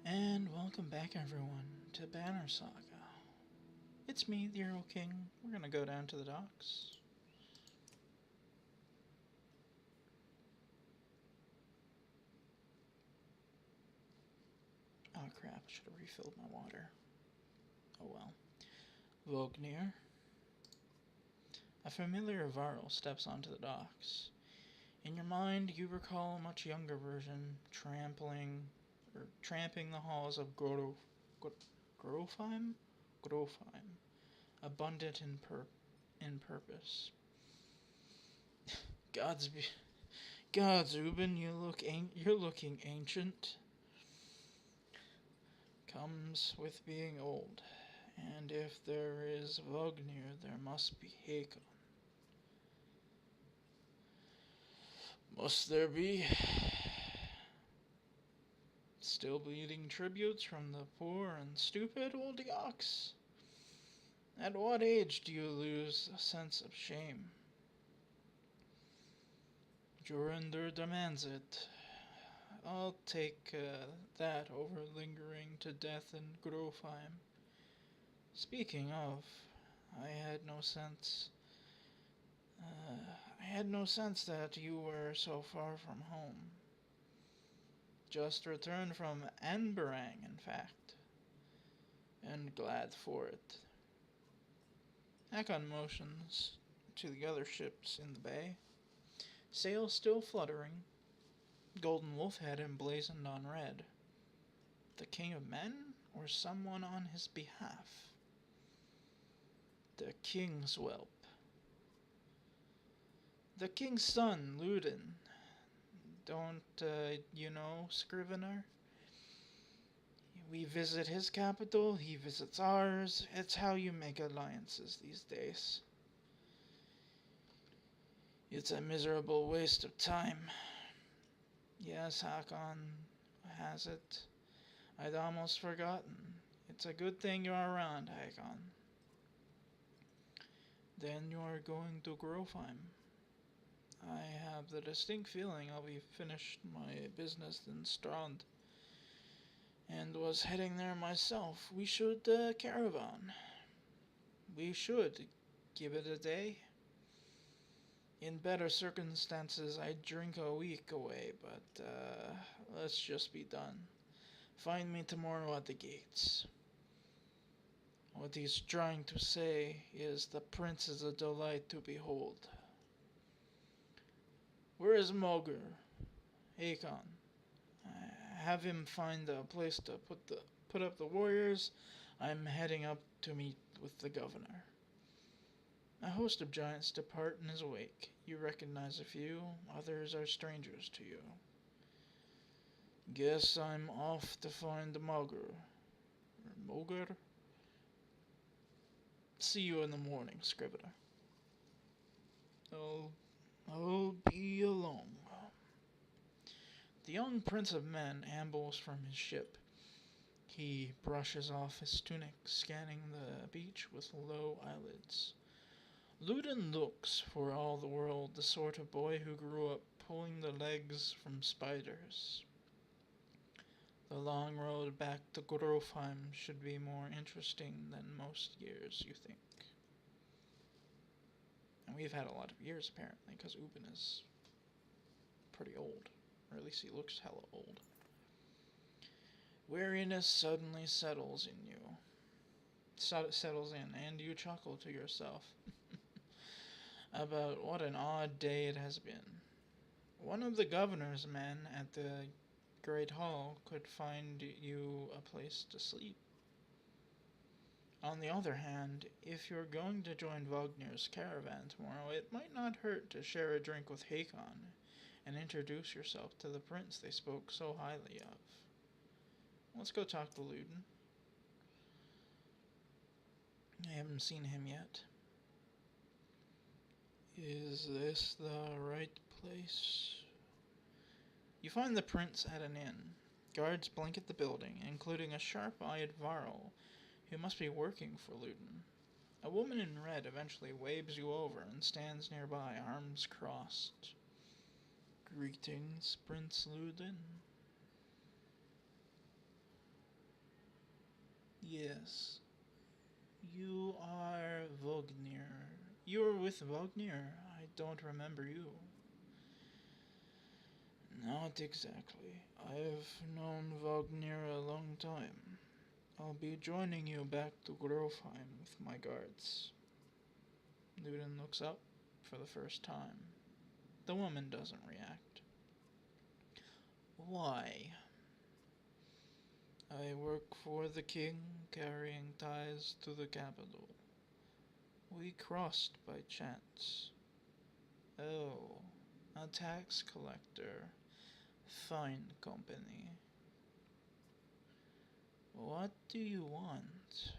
And welcome back everyone to Banner Saga. It's me, the Erlking. We're gonna go down to the docks. Oh crap, I should have refilled my water. Oh well. Vognir. A familiar Varl steps onto the docks. In your mind, you recall a much younger version tramping the halls of Grofheim? Grofheim. Abundant in purpose. Gods, Gods, Ubin, you're looking ancient. Comes with being old, and if there is Vognir, there must be Hakon. Must there be? Still bleeding tributes from the poor and stupid old ox? At what age do you lose a sense of shame? Jurinder demands it. I'll take that over lingering to death in Grofheim. Speaking of, I had no sense. I had no sense that you were so far from home. Just returned from Anberang, in fact, and glad for it. Hakon motions to the other ships in the bay, sails still fluttering, golden wolf head emblazoned on red. The king of men, or someone on his behalf? The king's whelp. The king's son, Ludin. Don't you know, Scrivener? We visit his capital, he visits ours. It's how you make alliances these days. It's a miserable waste of time. Yes, Hakon has it. I'd almost forgotten. It's a good thing you're around, Hakon. Then you're going to Grofheim. I have the distinct feeling I'll be finished my business in Strand, and was heading there myself. We should caravan. We should give it a day. In better circumstances, I'd drink a week away, but let's just be done. Find me tomorrow at the gates. What he's trying to say is the prince is a delight to behold. Where is Mogur? Hakon. Have him find a place to put up the warriors. I'm heading up to meet with the governor. A host of giants depart in his wake. You recognize a few, others are strangers to you. Guess I'm off to find Mogur. Mogur? See you in the morning, Scrivener. I'll be alone. The young prince of men ambles from his ship. He brushes off his tunic, scanning the beach with low eyelids. Ludin looks, for all the world, the sort of boy who grew up pulling the legs from spiders. The long road back to Grofheim should be more interesting than most years, you think. And we've had a lot of years, apparently, because Ubin is pretty old. Or at least he looks hella old. Weariness suddenly settles in you. Settles in, and you chuckle to yourself about what an odd day it has been. One of the governor's men at the Great Hall could find you a place to sleep. On the other hand, if you're going to join Vognir's caravan tomorrow, it might not hurt to share a drink with Hakon and introduce yourself to the prince they spoke so highly of. Let's go talk to Ludin. I haven't seen him yet. Is this the right place? You find the prince at an inn. Guards blanket the building, including a sharp-eyed Varl who must be working for Ludin. A woman in red eventually waves you over and stands nearby, arms crossed. Greetings, Prince Ludin. Yes, you are Vognir. You were with Vognir. I don't remember you. Not exactly. I've known Vognir a long time. I'll be joining you back to Grofheim with my guards. Ludin looks up for the first time. The woman doesn't react. Why? I work for the king, carrying ties to the capital. We crossed by chance. Oh, a tax collector. Fine company. What do you want?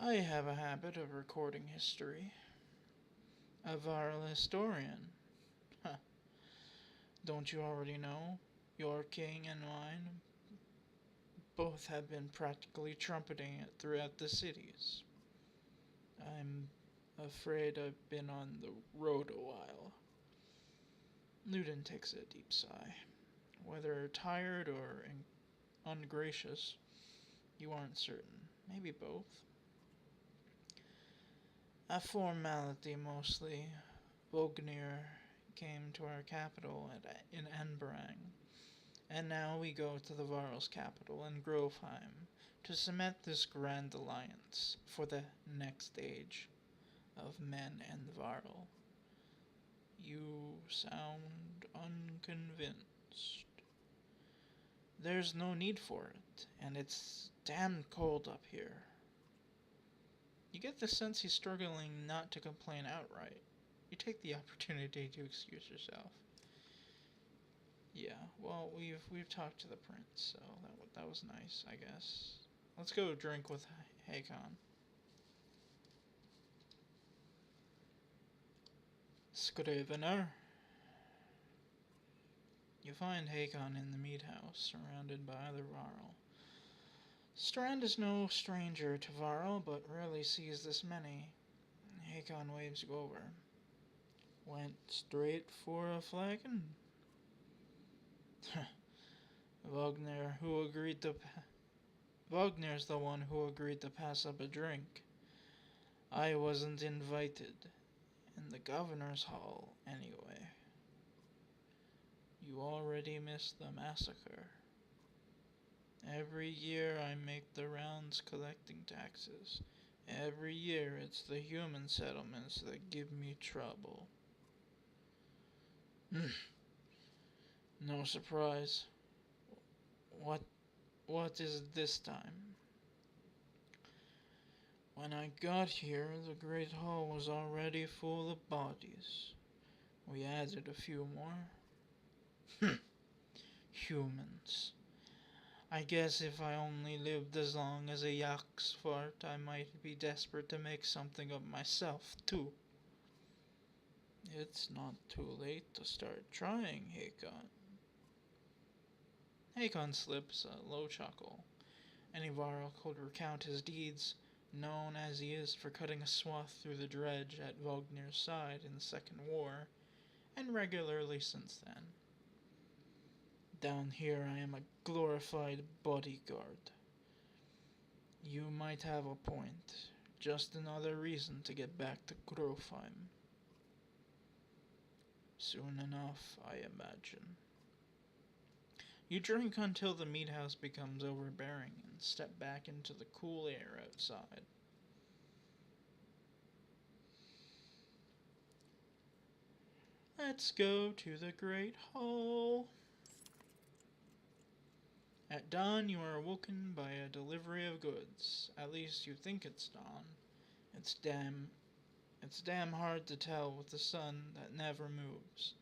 I have a habit of recording history. A viral historian. Huh. Don't you already know? Your king and mine both have been practically trumpeting it throughout the cities. I'm afraid I've been on the road a while. Ludin takes a deep sigh. Whether tired or ungracious, you aren't certain. Maybe both. A formality mostly. Vognir came to our capital in Enberang, and now we go to the Varl's capital in Grovheim to cement this grand alliance for the next age of men and Varl. You sound unconvinced. There's no need for it, and it's damn cold up here. You get the sense he's struggling not to complain outright. You take the opportunity to excuse yourself. Yeah, well, we've talked to the prince, so that was nice, I guess. Let's go drink with Hakon. Scrivener. You find Hakon in the mead house, surrounded by other Varl. Strand is no stranger to Varl, but rarely sees this many. Hakon waves you over. Went straight for a flagon? Wagner, who agreed to... Wagner's the one who agreed to pass up a drink. I wasn't invited. In the governor's hall, anyway. You already missed the massacre. Every year I make the rounds collecting taxes. Every year it's the human settlements that give me trouble. No surprise. What is it this time? When I got here, the Great Hall was already full of bodies. We added a few more. Humans. I guess if I only lived as long as a yak's fart, I might be desperate to make something of myself, too. It's not too late to start trying, Hakon. Hakon slips a low chuckle. Any Varl could recount his deeds, known as he is for cutting a swath through the dredge at Vognir's side in the Second War, and regularly since then. Down here I am a glorified bodyguard. You might have a point. Just another reason to get back to Grofheim. Soon enough, I imagine. You drink until the meat house becomes overbearing and step back into the cool air outside. Let's go to the Great Hall. At dawn, you are awoken by a delivery of goods. At least you think it's dawn. It's damn hard to tell with the sun that never moves.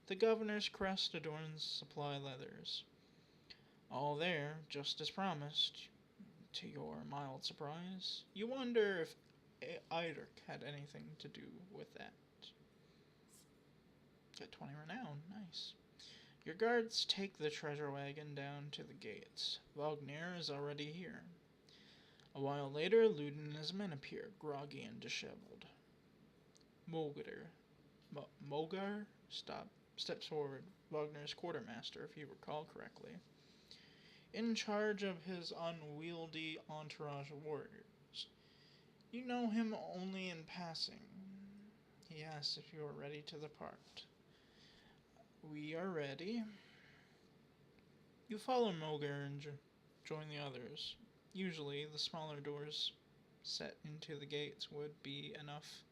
The governor's crest adorns supply leathers. All there, just as promised. To your mild surprise, you wonder if Eirik had anything to do with that. Got 20 renown, nice. Your guards take the treasure wagon down to the gates. Vognir is already here. A while later, Ludin and his men appear, groggy and disheveled. Mogar, stop steps forward, Wagner's quartermaster, if you recall correctly, in charge of his unwieldy entourage of warriors. You know him only in passing. He asks if you are ready to depart. We are ready. You follow Moger and join the others. Usually, the smaller doors set into the gates would be enough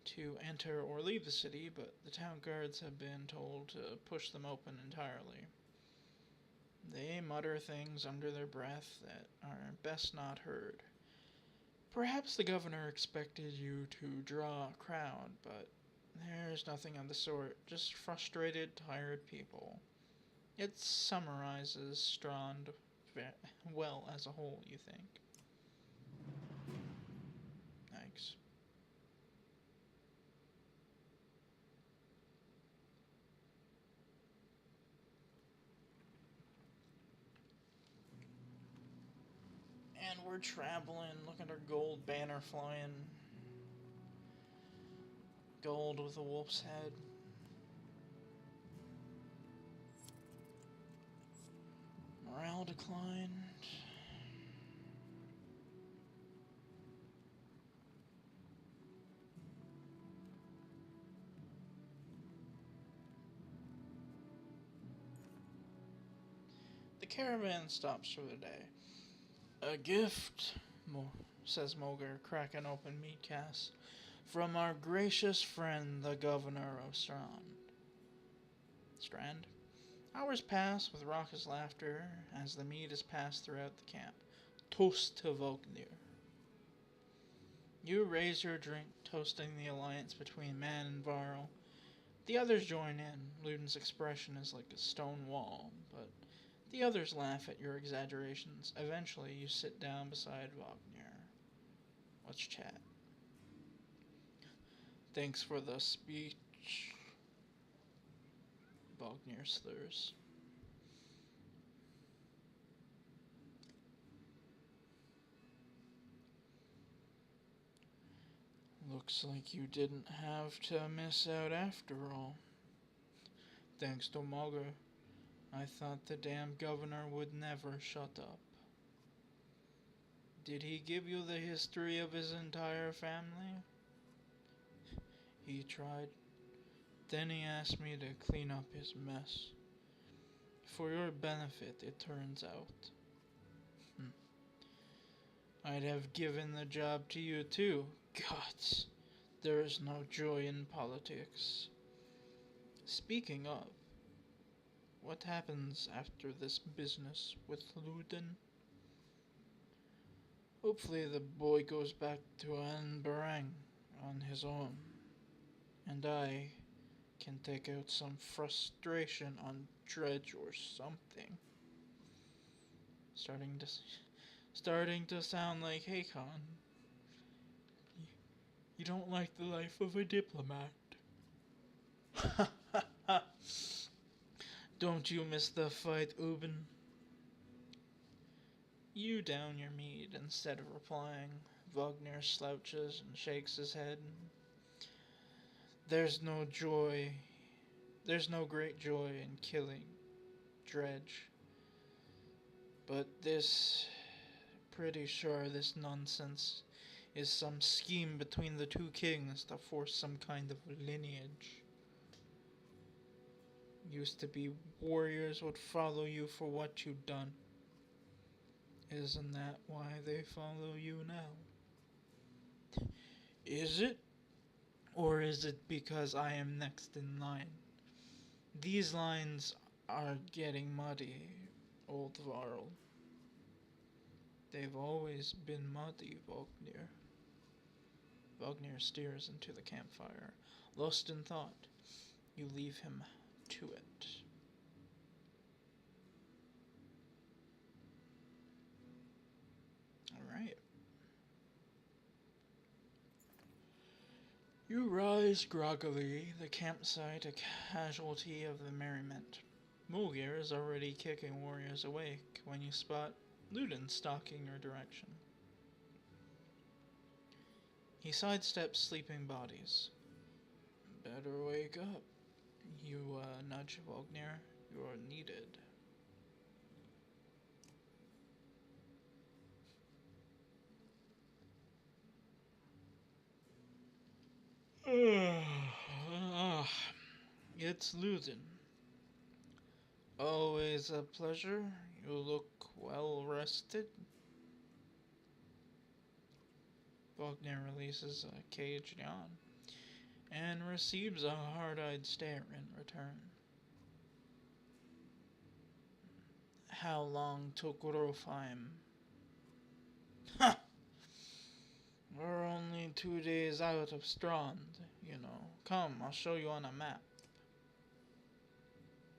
to enter or leave the city, but the town guards have been told to push them open entirely. They mutter things under their breath that are best not heard. Perhaps the governor expected you to draw a crowd, but there's nothing of the sort, just frustrated, tired people. It summarizes Strand well as a whole, you think? Thanks. And we're traveling. Look at our gold banner flying. Gold with a wolf's head. Morale declined. The caravan stops for the day. A gift, says Moger, cracking open meat casts, from our gracious friend, the governor of Strand. Hours pass with raucous laughter as the mead is passed throughout the camp. Toast to Vognir. You raise your drink, toasting the alliance between man and Varl. The others join in. Luden's expression is like a stone wall, but the others laugh at your exaggerations. Eventually, you sit down beside Wagner. Let's chat. Thanks for the speech. Wagner slurs. Looks like you didn't have to miss out after all. Thanks to Moger. I thought the damn governor would never shut up. Did he give you the history of his entire family? He tried. Then he asked me to clean up his mess. For your benefit, it turns out. I'd have given the job to you too. Gods, there is no joy in politics. Speaking of, what happens after this business with Luden? Hopefully the boy goes back to Anbarang on his own, and I can take out some frustration on Dredge or something. Starting to sound like Hakon. You don't like the life of a diplomat. Don't you miss the fight, Uben? You down your mead instead of replying. Wagner slouches and shakes his head. There's no great joy in killing Dredge. But pretty sure this nonsense is some scheme between the two kings to force some kind of lineage. Used to be warriors would follow you for what you've done. Isn't that why they follow you now? Is it? Or is it because I am next in line? These lines are getting muddy, old Varl. They've always been muddy, Vognir. Vognir steers into the campfire. Lost in thought, you leave him to it. Alright. You rise groggily, the campsite a casualty of the merriment. Mulgir is already kicking warriors awake when you spot Luden stalking your direction. He sidesteps sleeping bodies. Better wake up. You much, Vognir. You are needed. It's Luden. Always a pleasure. You look well rested. Vognir releases a caged yawn and receives a hard-eyed stare in return. How long to Grofheim? Ha! We're only 2 days out of Strand, you know. Come, I'll show you on a map.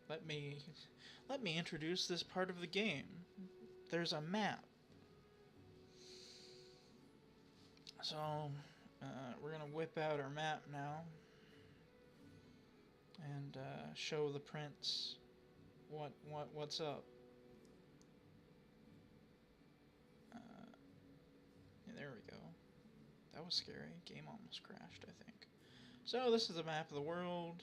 Let me introduce this part of the game. There's a map. So, we're gonna whip out our map now and show the prince what's up. Yeah, there we go. That was scary. Game almost crashed, I think. So this is a map of the world.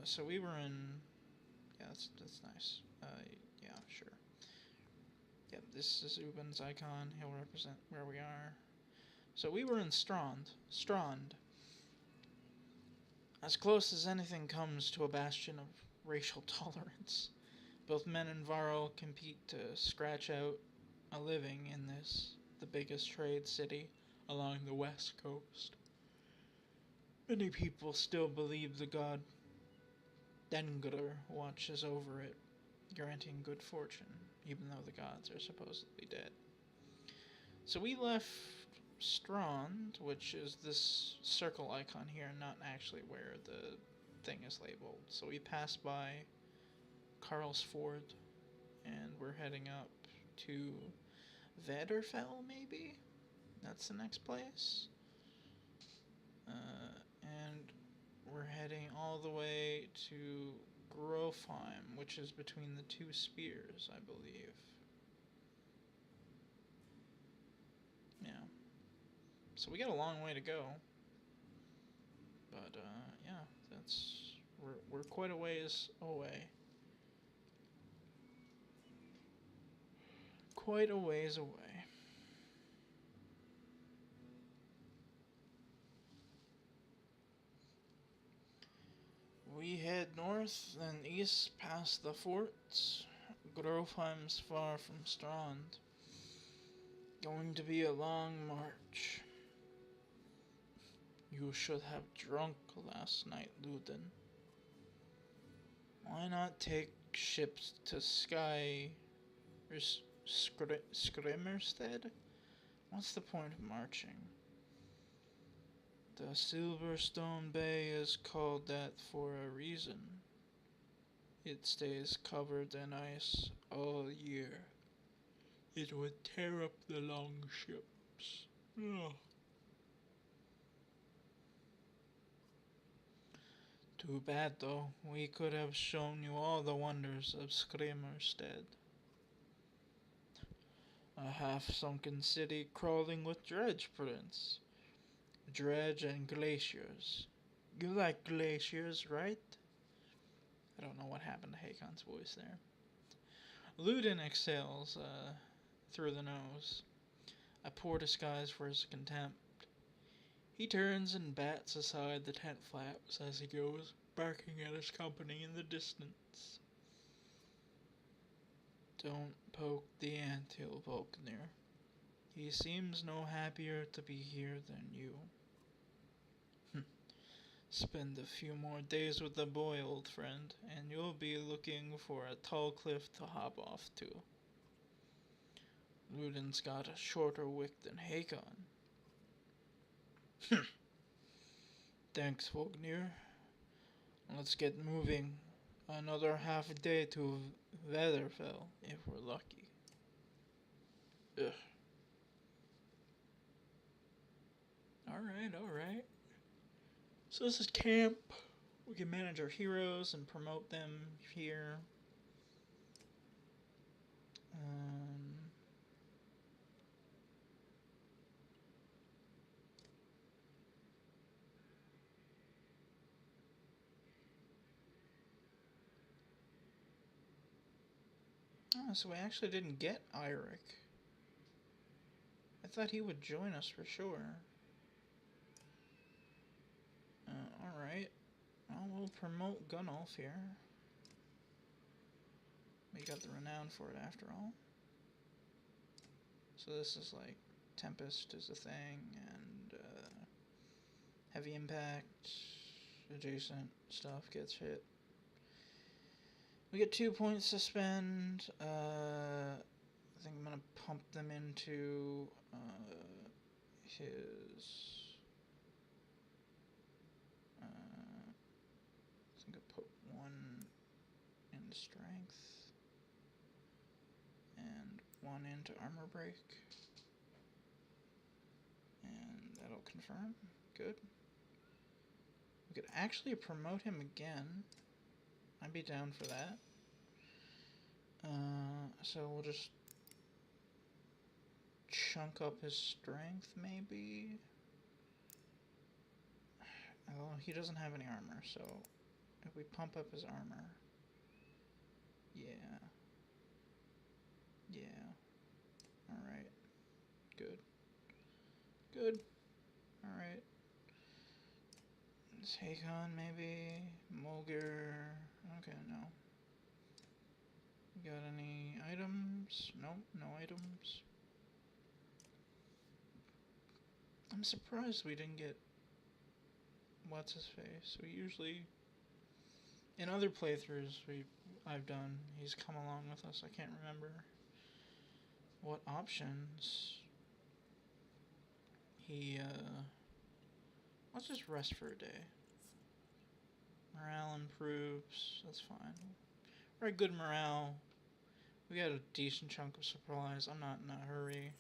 So we were in. Yeah, that's nice. Yeah, sure. Yep, this is Ubin's icon. He'll represent where we are. So we were in Strand. As close as anything comes to a bastion of racial tolerance. Both men and Varl compete to scratch out a living in this, the biggest trade city along the west coast. Many people still believe the god Dengler watches over it, granting good fortune, even though the gods are supposedly dead. So we left Strand, which is this circle icon here, not actually where the thing is labeled. So we passed by Karlsford, and we're heading up to Vederfell, maybe? That's the next place. And we're heading all the way to Grofheim, which is between the two spears, I believe. Yeah. So we got a long way to go. But, yeah, we're quite a ways away. Quite a ways away. We head north, then east past the forts. Grofheim's far from Strand. Going to be a long march. You should have drunk last night, Luden. Why not take ships to Skrimmerstead? What's the point of marching? The Silverstone Bay is called that for a reason. It stays covered in ice all year. It would tear up the longships. Ugh. Too bad though, we could have shown you all the wonders of Skrimmerstead. A half-sunken city crawling with dredge, Prince. Dredge and glaciers. You like glaciers, right? I don't know what happened to Hakon's voice there. Luden exhales through the nose, a poor disguise for his contempt. He turns and bats aside the tent flaps as he goes, barking at his company in the distance. Don't poke the anthill, Volknir. He seems no happier to be here than you. Spend a few more days with the boy, old friend, and you'll be looking for a tall cliff to hop off to. Luden's got a shorter wick than Hakon. Thanks, Vognir. Let's get moving. Another half a day to Vederfell, if we're lucky. Ugh. Alright. So this is camp. We can manage our heroes and promote them here. So we actually didn't get Eirik. I thought he would join us for sure. Alright. Well, we'll promote Gunnulf here. We got the renown for it after all. So this is like Tempest is a thing, and heavy impact, adjacent stuff gets hit. We get 2 points to spend. I think I'm gonna pump them into his. I think I put 1 into strength and 1 into armor break, and that'll confirm. Good. We could actually promote him again. I'd be down for that. So we'll just chunk up his strength, maybe. Oh, he doesn't have any armor, so if we pump up his armor, yeah. Alright. Good. Good. Alright. Hakon, maybe. Mulger. Okay, no. Got any items? Nope, no items. I'm surprised we didn't get what's his face. We usually, in other playthroughs I've done, he's come along with us. I can't remember what options he let's just rest for a day. Morale improves, that's fine. We're at good morale. We got a decent chunk of supplies. I'm not in a hurry.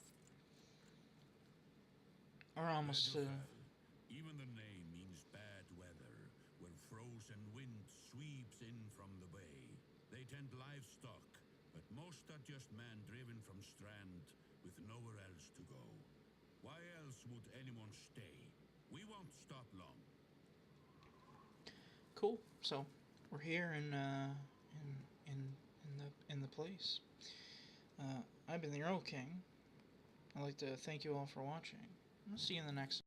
We're almost to... Even the name means bad weather, when frozen wind sweeps in from the bay. They tend livestock, but most are just men driven from Strand with nowhere else to go. Why else would anyone stay? We won't stop long. Cool. So we're here in the place. I've been the Erlking. I'd like to thank you all for watching. I'll see you in the next